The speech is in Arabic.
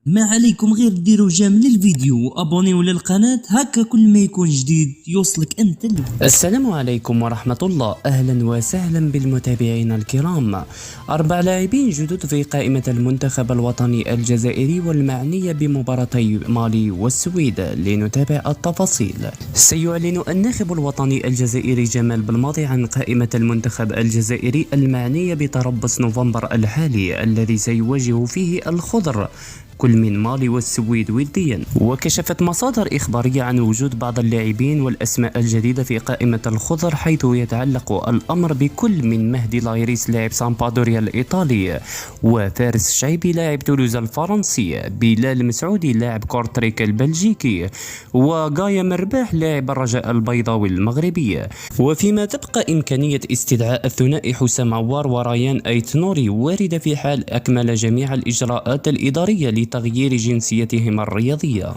ما عليكم غير ديروا جيم للفيديو وابونيو للقناة، هكا كل ما يكون جديد يوصلك انت السلام عليكم ورحمة الله. أهلا وسهلا بالمتابعين الكرام. 4 لاعبين جدد في قائمة المنتخب الوطني الجزائري والمعنية بمباراتي مالي والسويد. لنتابع التفاصيل. سيعلن الناخب الوطني الجزائري جمال بلماضي عن قائمة المنتخب الجزائري المعنية بتربص نوفمبر الحالي الذي سيواجه فيه الخضر كل من مالي والسويد وديا. وكشفت مصادر إخبارية عن وجود بعض اللاعبين والأسماء الجديدة في قائمة الخضر، حيث يتعلق الأمر بكل من مهدي لايريس لاعب سامبادوريا الإيطالي، وفارس شعيبي لاعب تولوز الفرنسي، بلال مسعودي لاعب كورتريك البلجيكي، وغايا مرباح لاعب الرجاء البيضاوي المغربي. وفيما تبقى إمكانية استدعاء الثنائي حسام عوار وريان أيتنوري واردة في حال أكمل جميع الإجراءات الإدارية لتغيير جنسيتهم الرياضية.